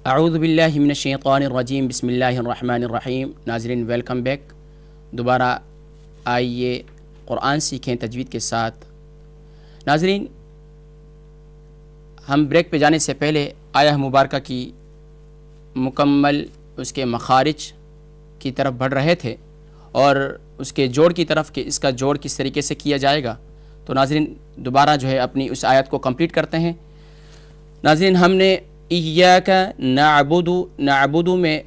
اعوذ باللہ من الشیطان الرجیم بسم اللہ الرحمن الرحیم۔ ناظرین ویلکم بیک، دوبارہ آئیے قرآن سیکھیں تجوید کے ساتھ۔ ناظرین ہم بریک پہ جانے سے پہلے آیہ مبارکہ کی مکمل اس کے مخارج کی طرف بڑھ رہے تھے اور اس کے جوڑ کی طرف کہ اس کا جوڑ کس طریقے سے کیا جائے گا، تو ناظرین دوبارہ جو ہے اپنی اس آیت کو کمپلیٹ کرتے ہیں۔ ناظرین ہم نے ایاک نعبد میں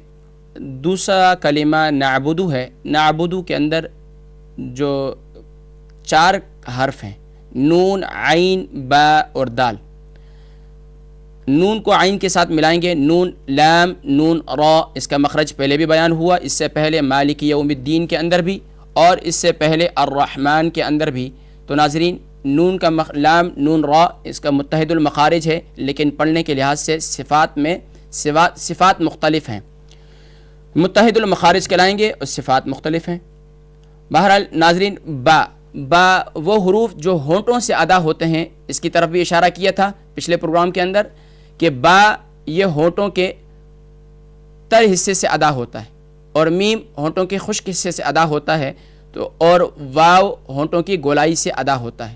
دوسرا کلمہ نعبد ہے۔ نعبد کے اندر جو 4 حرف ہیں، نون، عین، با اور دال۔ نون کو عین کے ساتھ ملائیں گے، نون، لام، نون، را، اس کا مخرج پہلے بھی بیان ہوا، اس سے پہلے مالک یوم الدین کے اندر بھی اور اس سے پہلے الرحمن کے اندر بھی۔ تو ناظرین نون کا لام، نون، را اس کا متحد المخارج ہے، لیکن پڑھنے کے لحاظ سے صفات میں صفات مختلف ہیں۔ متحد المخارج کہلائیں گے اور صفات مختلف ہیں۔ بہرحال ناظرین با وہ حروف جو ہونٹوں سے ادا ہوتے ہیں، اس کی طرف بھی اشارہ کیا تھا پچھلے پروگرام کے اندر کہ با یہ ہونٹوں کے تر حصے سے ادا ہوتا ہے اور میم ہونٹوں کے خشک حصے سے ادا ہوتا ہے، تو اور واو ہونٹوں کی گولائی سے ادا ہوتا ہے۔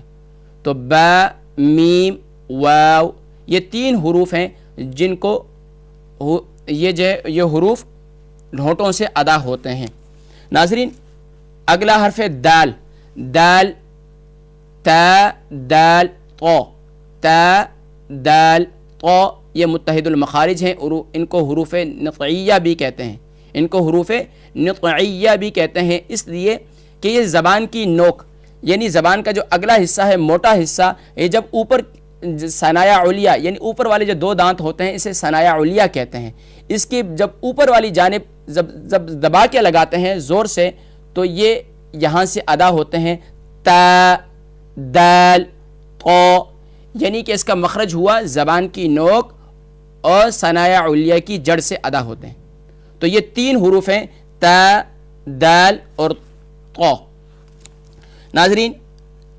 تو با، میم، واو یہ 3 حروف ہیں جن کو یہ حروف ہونٹوں سے ادا ہوتے ہیں۔ ناظرین اگلا حرف ہے دال۔ دال، تا، دال، طو، تا، دال، طو یہ متحد المخارج ہیں، ان کو حروف نطعیہ بھی کہتے ہیں۔ ان کو حروف نطعیہ بھی کہتے ہیں اس لیے کہ یہ زبان کی نوک، یعنی زبان کا جو اگلا حصہ ہے، موٹا حصہ، یہ جب اوپر ثنایا علیہ یعنی اوپر والے جو 2 دانت ہوتے ہیں اسے ثنایا علیہ کہتے ہیں۔ اس کی جب اوپر والی جانب جب دبا کے لگاتے ہیں زور سے تو یہ یہاں سے ادا ہوتے ہیں تا، دال، طو، یعنی کہ اس کا مخرج ہوا زبان کی نوک اور ثنایا علیہ کی جڑ سے ادا ہوتے ہیں۔ تو یہ 3 حروف ہیں، تا، دال اور طو۔ ناظرین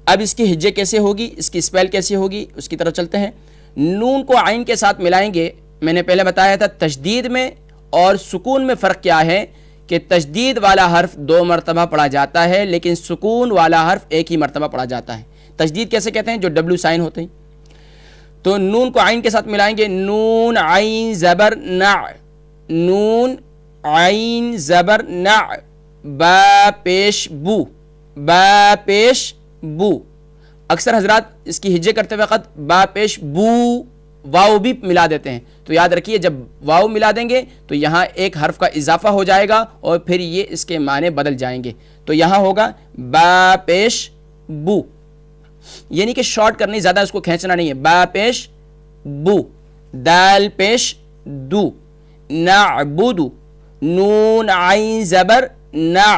اب اس کی ہجے کیسے ہوگی، اس کی اسپیل کیسے ہوگی، اس کی طرف چلتے ہیں۔ نون کو عین کے ساتھ ملائیں گے۔ میں نے پہلے بتایا تھا تشدید میں اور سکون میں فرق کیا ہے کہ تشدید والا حرف 2 مرتبہ پڑھا جاتا ہے لیکن سکون والا حرف 1 ہی مرتبہ پڑھا جاتا ہے۔ تشدید کیسے کہتے ہیں؟ جو ڈبلیو سائن ہوتے ہیں۔ تو نون کو عین کے ساتھ ملائیں گے، نون، عین، زبر، نع، نون، عین، زبر، نع، با پیش بو، با پیش بو۔ اکثر حضرات اس کی ہجے کرتے وقت با پیش بو واو بھی ملا دیتے ہیں، تو یاد رکھیے جب واو ملا دیں گے تو یہاں ایک حرف کا اضافہ ہو جائے گا اور پھر یہ اس کے معنی بدل جائیں گے۔ تو یہاں ہوگا با پیش بو، یعنی کہ شارٹ کرنی، زیادہ اس کو کھینچنا نہیں ہے۔ با پیش بو، دال پیش دو، نعبدو، نون عین زبر نع،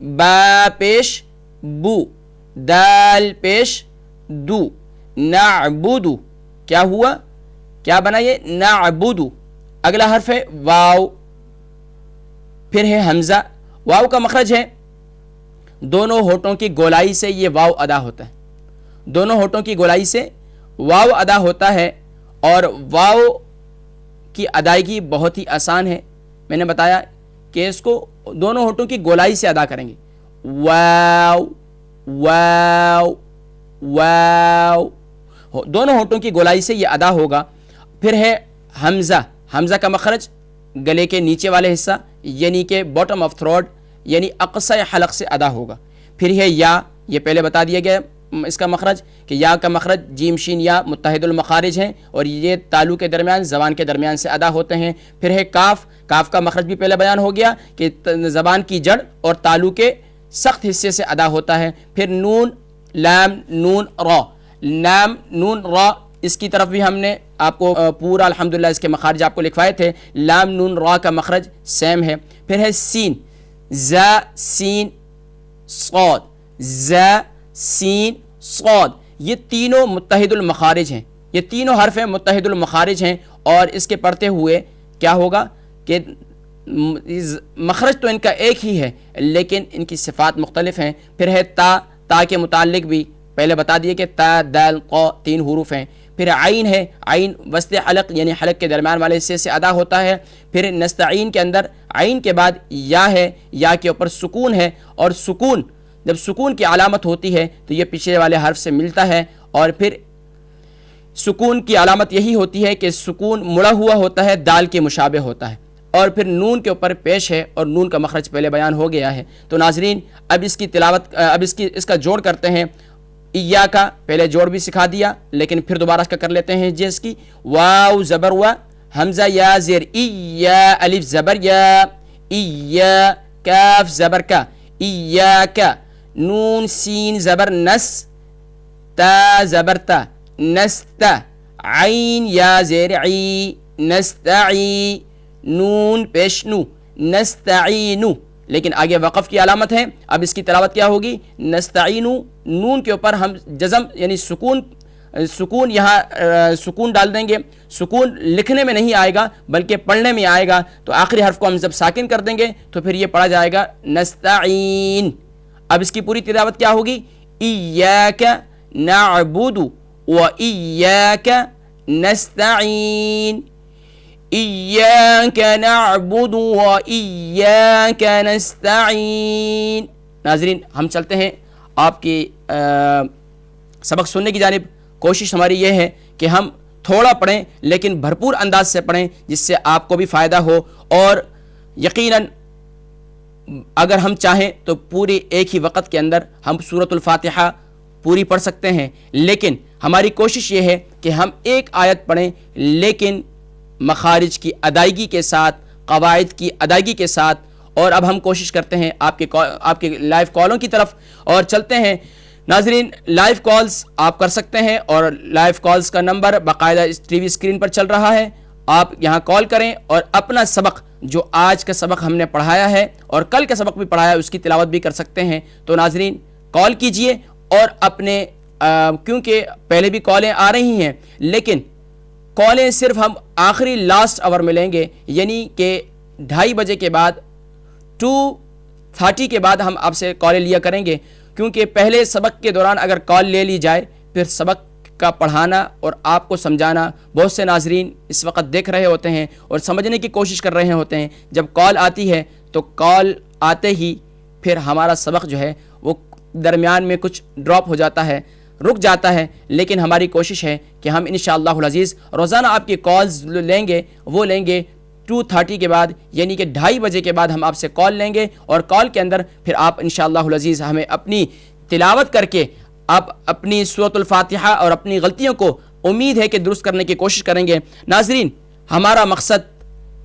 با پیش بو، دال پیش دو، نعبدو، کیا ہوا، کیا بنا یہ، نعبدو۔ اگلا حرف ہے واو، پھر ہے حمزہ۔ واو کا مخرج ہے دونوں ہونٹوں کی گولائی سے یہ واو ادا ہوتا ہے، دونوں ہونٹوں کی گولائی سے واو ادا ہوتا ہے اور واو کی ادائیگی بہت ہی آسان ہے۔ میں نے بتایا کہ اس کو دونوں ہونٹوں کی گولائی سے ادا کریں گے، واو، واو، واو، دونوں ہونٹوں کی گولائی سے یہ ادا ہوگا۔ پھر ہے حمزہ۔ حمزہ کا مخرج گلے کے نیچے والے حصہ یعنی کہ باٹم آف تھروٹ یعنی اقصی حلق سے ادا ہوگا۔ پھر ہے یا، یہ پہلے بتا دیا گیا اس کا مخرج کہ یا کا مخرج جیم شین یا متحد المخارج ہیں اور یہ تالو کے درمیان، زبان کے درمیان سے ادا ہوتے ہیں۔ پھر ہے کاف۔ کاف کا مخرج بھی پہلے بیان ہو گیا کہ زبان کی جڑ اور تالو کے سخت حصے سے ادا ہوتا ہے۔ پھر نون، لام، نون، را، لام، نون، را، اس کی طرف بھی ہم نے آپ کو پورا الحمدللہ اس کے مخارج آپ کو لکھوائے تھے۔ لام، نون، را کا مخرج سیم ہے۔ پھر ہے سین، ز، سین، صاد، ز، سین، صاد، یہ تینوں متحد المخارج ہیں، یہ تینوں حرف ہیں متحد المخارج ہیں اور اس کے پڑھتے ہوئے کیا ہوگا کہ مخرج تو ان کا ایک ہی ہے لیکن ان کی صفات مختلف ہیں۔ پھر ہے تا۔ تا کے متعلق بھی پہلے بتا دیے کہ تا، دال، قو 3 حروف ہیں۔ پھر عین ہے، عین وسط حلق یعنی حلق کے درمیان والے حصے سے ادا ہوتا ہے. پھر نستعین کے اندر عین کے بعد یا ہے، یا کے اوپر سکون ہے، اور سکون جب سکون کی علامت ہوتی ہے تو یہ پچھلے والے حرف سے ملتا ہے، اور پھر سکون کی علامت یہی ہوتی ہے کہ سکون مڑا ہوا ہوتا ہے، دال کے مشابہ ہوتا ہے، اور پھر نون کے اوپر پیش ہے، اور نون کا مخرج پہلے بیان ہو گیا ہے. تو ناظرین اب اس کی تلاوت، اب اس کا جوڑ کرتے ہیں. ایاکا پہلے جوڑ بھی سکھا دیا، لیکن پھر دوبارہ اس کا کر لیتے ہیں. جس کی واو زبر وا، حمزہ یا زیر ایا، الف زبر یا، ایا، کاف زبر کا، ایاکا، نون سین زبر نس، تا زبر تا، نستا، عین یا زیر عی، نستعی، نون پیش نو، نستعینو، لیکن آگے وقف کی علامت ہے. اب اس کی تلاوت کیا ہوگی؟ نستعینو، نون کے اوپر ہم جزم یعنی سکون یہاں سکون ڈال دیں گے. سکون لکھنے میں نہیں آئے گا بلکہ پڑھنے میں آئے گا، تو آخری حرف کو ہم جب ساکن کر دیں گے تو پھر یہ پڑھا جائے گا نستعین. اب اس کی پوری تلاوت کیا ہوگی؟ ایاک نعبد و ایاک نستعین، ایاک نعبد و ایاک نستعین. ناظرین ہم چلتے ہیں آپ کی سبق سننے کی جانب. کوشش ہماری یہ ہے کہ ہم تھوڑا پڑھیں لیکن بھرپور انداز سے پڑھیں، جس سے آپ کو بھی فائدہ ہو، اور یقیناً اگر ہم چاہیں تو پوری ایک ہی وقت کے اندر ہم سورۃ الفاتحہ پوری پڑھ سکتے ہیں، لیکن ہماری کوشش یہ ہے کہ ہم ایک آیت پڑھیں لیکن مخارج کی ادائیگی کے ساتھ، قواعد کی ادائیگی کے ساتھ. اور اب ہم کوشش کرتے ہیں آپ کے لائیو کالوں کی طرف، اور چلتے ہیں. ناظرین لائیو کالز آپ کر سکتے ہیں، اور لائیو کالز کا نمبر باقاعدہ اس ٹی وی اسکرین پر چل رہا ہے. آپ یہاں کال کریں اور اپنا سبق، جو آج کا سبق ہم نے پڑھایا ہے اور کل کا سبق بھی پڑھایا ہے، اس کی تلاوت بھی کر سکتے ہیں. تو ناظرین کال کیجئے، اور اپنے کیونکہ پہلے بھی کالیں آ رہی ہیں لیکن کالیں صرف ہم آخری لاسٹ آور میں لیں گے، یعنی کہ 2:30 بجے کے بعد 2:30 کے بعد ہم آپ سے کالیں لیا کریں گے. کیونکہ پہلے سبق کے دوران اگر کال لے لی جائے پھر سبق کا پڑھانا اور آپ کو سمجھانا، بہت سے ناظرین اس وقت دیکھ رہے ہوتے ہیں اور سمجھنے کی کوشش کر رہے ہوتے ہیں. جب کال آتی ہے تو کال آتے ہی پھر ہمارا سبق جو ہے وہ درمیان میں کچھ ڈراپ ہو جاتا ہے، رک جاتا ہے. لیکن ہماری کوشش ہے کہ ہم انشاءاللہ العزیز روزانہ آپ کی کالز لیں گے، وہ لیں گے 2:30 کے بعد، یعنی کہ 2:30 بجے کے بعد ہم آپ سے کال لیں گے، اور کال کے اندر پھر آپ انشاءاللہ العزیز ہمیں اپنی تلاوت کر کے آپ اپنی سورۃ الفاتحہ اور اپنی غلطیوں کو امید ہے کہ درست کرنے کی کوشش کریں گے. ناظرین ہمارا مقصد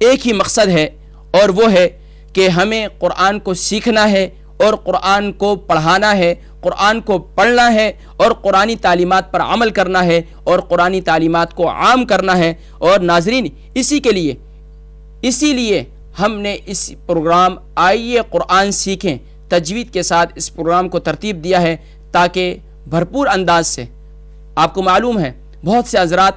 ایک ہی مقصد ہے، اور وہ ہے کہ ہمیں قرآن کو سیکھنا ہے اور قرآن کو پڑھانا ہے، قرآن کو پڑھنا ہے اور قرآنی تعلیمات پر عمل کرنا ہے اور قرآنی تعلیمات کو عام کرنا ہے. اور ناظرین اسی لیے ہم نے اس پروگرام آئیے قرآن سیکھیں تجوید کے ساتھ اس پروگرام کو ترتیب دیا ہے، تاکہ بھرپور انداز سے، آپ کو معلوم ہے بہت سے حضرات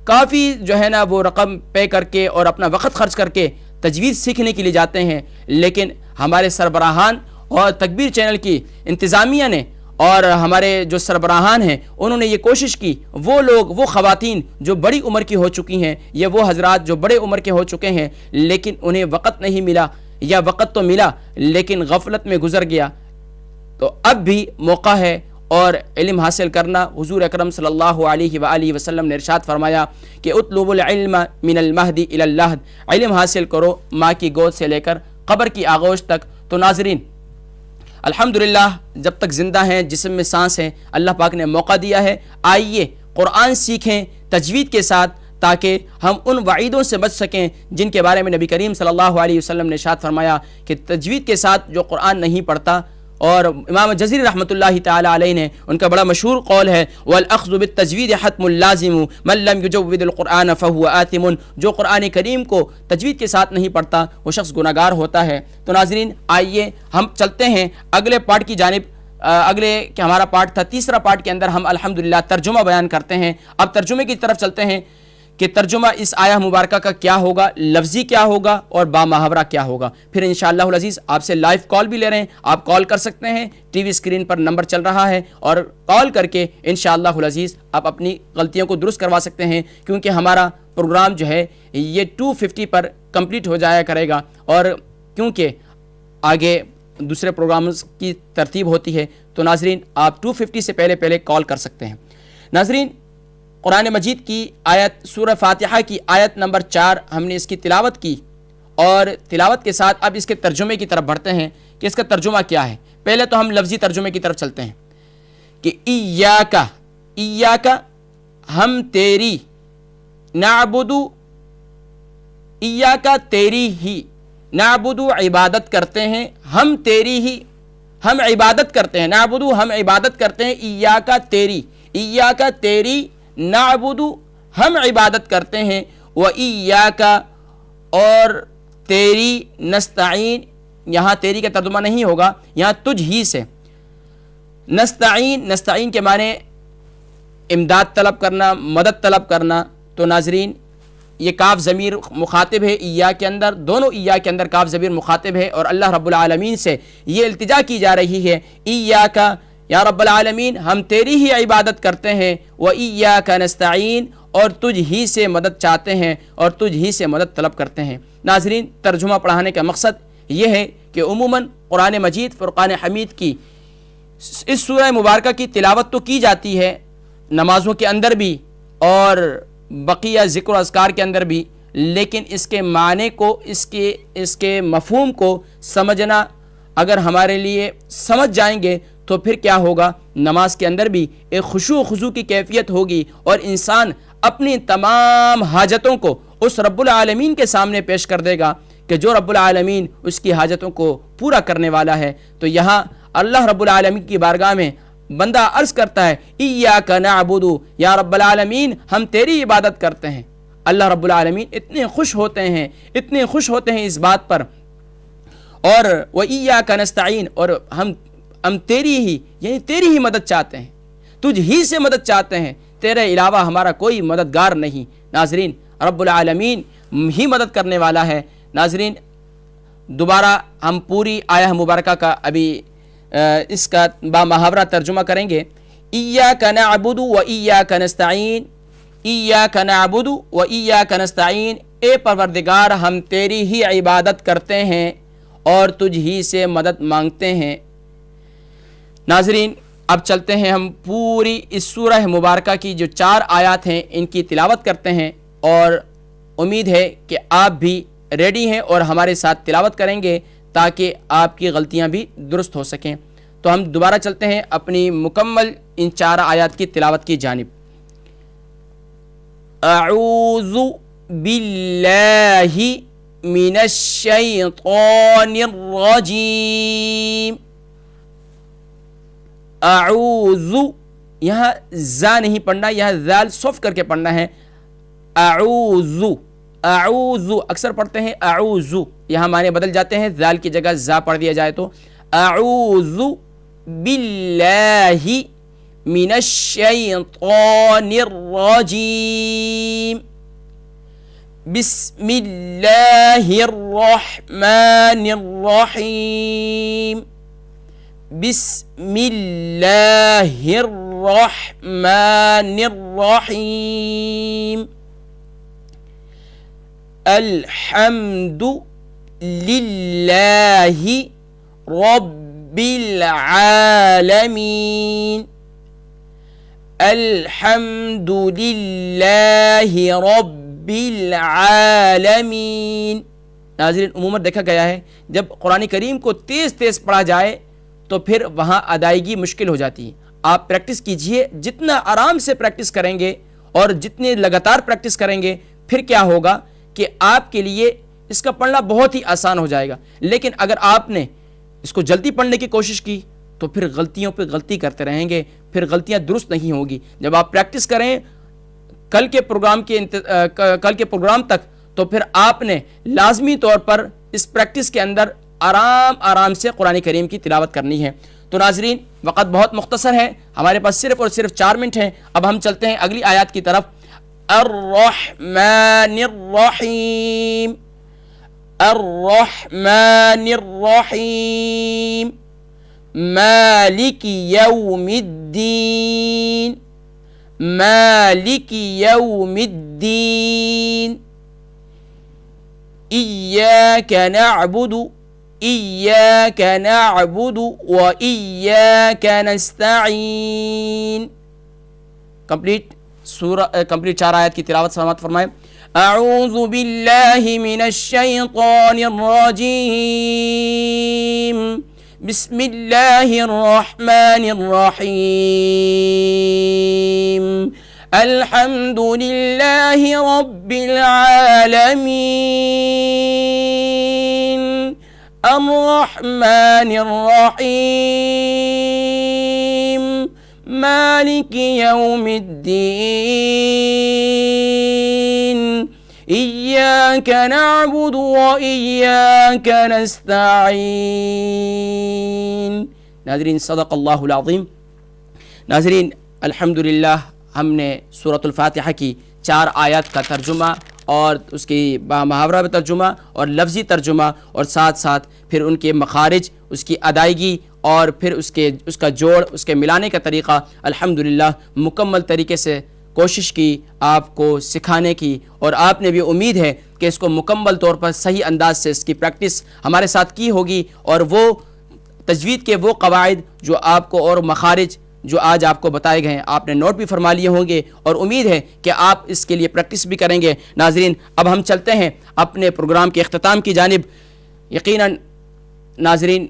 کافی جو ہے نا وہ رقم پے کر کے اور اپنا وقت خرچ کر کے تجوید سیکھنے کے لیے جاتے ہیں، لیکن ہمارے سربراہان اور تکبیر چینل کی انتظامیہ نے اور ہمارے جو سربراہان ہیں انہوں نے یہ کوشش کی، وہ لوگ، وہ خواتین جو بڑی عمر کی ہو چکی ہیں، یا وہ حضرات جو بڑے عمر کے ہو چکے ہیں لیکن انہیں وقت نہیں ملا، یا وقت تو ملا لیکن غفلت میں گزر گیا، تو اب بھی موقع ہے اور علم حاصل کرنا. حضور اکرم صلی اللہ علیہ وآلہ وسلم نے ارشاد فرمایا کہ اطلبوا العلم من المہد الی اللحد، علم حاصل کرو ماں کی گود سے لے کر قبر کی آغوش تک. تو ناظرین الحمدللہ جب تک زندہ ہیں، جسم میں سانس ہے، اللہ پاک نے موقع دیا ہے، آئیے قرآن سیکھیں تجوید کے ساتھ، تاکہ ہم ان وعیدوں سے بچ سکیں جن کے بارے میں نبی کریم صلی اللہ علیہ وسلم نے ارشاد فرمایا کہ تجوید کے ساتھ جو قرآن نہیں پڑھتا. اور امام جزری رحمۃ اللہ تعالی علیہ نے ان کا بڑا مشہور قول ہے والأخذ بالتجوید حتم اللازم من لم يجود القرآن فهو آثم، جو قرآن کریم کو تجوید کے ساتھ نہیں پڑھتا وہ شخص گناہگار ہوتا ہے. تو ناظرین آئیے ہم چلتے ہیں اگلے پارٹ کی جانب. اگلے کہ ہمارا پارٹ تھا، تیسرا پارٹ کے اندر ہم الحمدللہ ترجمہ بیان کرتے ہیں. اب ترجمے کی طرف چلتے ہیں کہ ترجمہ اس آیہ مبارکہ کا کیا ہوگا، لفظی کیا ہوگا اور با محاورہ کیا ہوگا۔ پھر انشاءاللہ العزیز آپ سے لائیو کال بھی لے رہے ہیں، آپ کال کر سکتے ہیں، ٹی وی اسکرین پر نمبر چل رہا ہے، اور کال کر کے انشاءاللہ العزیز آپ اپنی غلطیوں کو درست کروا سکتے ہیں، کیونکہ ہمارا پروگرام جو ہے یہ 250 پر کمپلیٹ ہو جایا کرے گا، اور کیونکہ آگے دوسرے پروگرامز کی ترتیب ہوتی ہے، تو ناظرین آپ 250 سے پہلے کال کر سکتے ہیں۔ ناظرین، قرآن مجید کی آیت سورہ فاتحہ کی آیت نمبر 4 ہم نے اس کی تلاوت کی، اور تلاوت کے ساتھ اب اس کے ترجمے کی طرف بڑھتے ہیں کہ اس کا ترجمہ کیا ہے۔ پہلے تو ہم لفظی ترجمے کی طرف چلتے ہیں کہ ایاکا ہم تیری، نعبدو ایاکا تیری ہی، نعبدو عبادت کرتے ہیں، ہم تیری ہی، ہم عبادت کرتے ہیں، نعبدو ہم عبادت کرتے ہیں، ایاکا تیری، ایاکا تیری، نعبدو ہم عبادت کرتے ہیں، وَإِيَّاكَ اور تیری، نستعین، یہاں تیری کا ترجمہ نہیں ہوگا، یہاں تجھ ہی سے، نستعین کے معنی امداد طلب کرنا، مدد طلب کرنا۔ تو ناظرین یہ کاف ضمیر مخاطب ہے، ایا کے اندر، دونوں ایا کے اندر کاف ضمیر مخاطب ہے، اور اللہ رب العالمین سے یہ التجا کی جا رہی ہے، ایاک یا رب العالمین ہم تیری ہی عبادت کرتے ہیں، وَإِيَّاكَ نَسْتَعِينُ اور تجھ ہی سے مدد چاہتے ہیں اور تجھ ہی سے مدد طلب کرتے ہیں۔ ناظرین ترجمہ پڑھانے کا مقصد یہ ہے کہ عموماً قرآن مجید فرقان حمید کی اس سورہ مبارکہ کی تلاوت تو کی جاتی ہے نمازوں کے اندر بھی اور بقیہ ذکر و اذکار کے اندر بھی، لیکن اس کے معنی کو، اس کے مفہوم کو سمجھنا اگر ہمارے لیے سمجھ جائیں گے تو پھر کیا ہوگا، نماز کے اندر بھی ایک خشوع و خضوع کی کیفیت ہوگی، اور انسان اپنی تمام حاجتوں کو اس رب العالمین کے سامنے پیش کر دے گا کہ جو رب العالمین اس کی حاجتوں کو پورا کرنے والا ہے۔ تو یہاں اللہ رب العالمین کی بارگاہ میں بندہ عرض کرتا ہے، ایاک نعبد یا رب العالمین ہم تیری عبادت کرتے ہیں۔ اللہ رب العالمین اتنے خوش ہوتے ہیں اس بات پر، اور وَإِيَّاكَ نَسْتَعِينُ اور ہم تیری ہی، یعنی تیری ہی مدد چاہتے ہیں، تجھ ہی سے مدد چاہتے ہیں، تیرے علاوہ ہمارا کوئی مددگار نہیں۔ ناظرین رب العالمین ہی مدد کرنے والا ہے۔ ناظرین دوبارہ ہم پوری آیہ مبارکہ کا ابھی اس کا با محاورہ ترجمہ کریں گے۔ ایاک نعبد و ایاک نستعین، ایاک نعبد و ایاک نستعین، اے پروردگار ہم تیری ہی عبادت کرتے ہیں اور تجھ ہی سے مدد مانگتے ہیں۔ ناظرین اب چلتے ہیں ہم پوری اس سورہ مبارکہ کی جو 4 آیات ہیں ان کی تلاوت کرتے ہیں، اور امید ہے کہ آپ بھی ریڈی ہیں اور ہمارے ساتھ تلاوت کریں گے تاکہ آپ کی غلطیاں بھی درست ہو سکیں۔ تو ہم دوبارہ چلتے ہیں اپنی مکمل ان 4 آیات کی تلاوت کی جانب۔ اعوذ باللہ من الشیطان الرجیم۔ اعوذ، یہاں زا نہیں پڑھنا، یہاں ذال صف کر کے پڑھنا ہے۔ اعوذ، اعوذ اکثر پڑھتے ہیں اعوذ، یہاں معنی بدل جاتے ہیں، ذال کی جگہ زا پڑھ دیا جائے تو اعوذ باللہ من الشیطان الرجیم، بسم اللہ الرحمن الرحیم، بسم اللہ الرحمن الرحیم، الحمد للہ رب العالمین، الحمد للہ رب العالمین۔ ناظرین عموماً دیکھا گیا ہے جب قرآن کریم کو تیز تیز پڑھا جائے تو پھر وہاں ادائیگی مشکل ہو جاتی ہے۔ آپ پریکٹس کیجئے، جتنا آرام سے پریکٹس کریں گے اور جتنے لگاتار پریکٹس کریں گے پھر کیا ہوگا کہ آپ کے لیے اس کا پڑھنا بہت ہی آسان ہو جائے گا۔ لیکن اگر آپ نے اس کو جلدی پڑھنے کی کوشش کی تو پھر غلطیوں پہ غلطی کرتے رہیں گے، پھر غلطیاں درست نہیں ہوگی۔ جب آپ پریکٹس کریں کل کے پروگرام تک تو پھر آپ نے لازمی طور پر اس پریکٹس کے اندر آرام سے قرآن کریم کی تلاوت کرنی ہے۔ تو ناظرین وقت بہت مختصر ہے، ہمارے پاس صرف اور صرف 4 منٹ ہیں۔ اب ہم چلتے ہیں اگلی آیات کی طرف۔ الرحمن الرحيم الرحمن الرحيم مالك يوم الدين مالك يوم الدين إياك نعبد وإياك نستعين. کمپلیٹ چار آیت کی تلاوت سماعت فرمائیں. اعوذ باللہ من الشیطان الرجیم بسم اللہ الرحمن الرحیم الحمد للہ رب العالمین الرحمن الرحیم مالک یوم الدین ایاک نعبد و ایاک نستعین. ناظرین صدق اللہ العظیم. ناظرین الحمدللہ ہم نے سورۃ الفاتحہ کی 4 آیات کا ترجمہ اور اس کی محاورہ ترجمہ اور لفظی ترجمہ اور ساتھ ساتھ پھر ان کے مخارج، اس کی ادائیگی اور پھر اس کا جوڑ، اس کے ملانے کا طریقہ الحمدللہ مکمل طریقے سے کوشش کی آپ کو سکھانے کی، اور آپ نے بھی امید ہے کہ اس کو مکمل طور پر صحیح انداز سے اس کی پریکٹس ہمارے ساتھ کی ہوگی، اور وہ تجوید کے وہ قواعد جو آپ کو اور مخارج جو آج آپ کو بتائے گئے ہیں آپ نے نوٹ بھی فرما لیے ہوں گے، اور امید ہے کہ آپ اس کے لیے پریکٹس بھی کریں گے. ناظرین اب ہم چلتے ہیں اپنے پروگرام کے اختتام کی جانب. یقیناً ناظرین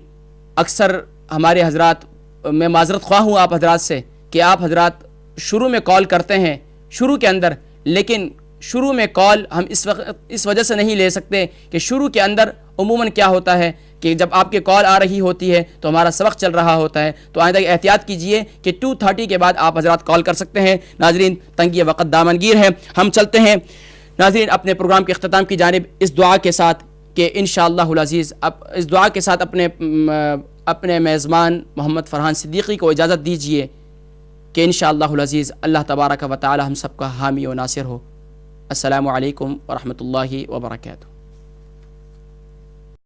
اکثر ہمارے حضرات، میں معذرت خواہ ہوں آپ حضرات سے کہ آپ حضرات شروع میں کال کرتے ہیں شروع کے اندر، لیکن شروع میں کال ہم اس وجہ سے نہیں لے سکتے کہ شروع کے اندر عموماً کیا ہوتا ہے کہ جب آپ کی کال آ رہی ہوتی ہے تو ہمارا سبق چل رہا ہوتا ہے، تو آئندہ احتیاط کیجئے کہ 2:30 کے بعد آپ حضرات کال کر سکتے ہیں. ناظرین تنگی وقت دامنگیر ہے، ہم چلتے ہیں ناظرین اپنے پروگرام کے اختتام کی جانب اس دعا کے ساتھ کہ انشاءاللہ العزیز اس دعا کے ساتھ اپنے میزبان محمد فرحان صدیقی کو اجازت دیجئے کہ انشاءاللہ العزیز اللہ تبارک و تعالی ہم سب کا حامی و ناصر ہو. السلام علیکم ورحمۃ اللہ وبرکاتہ.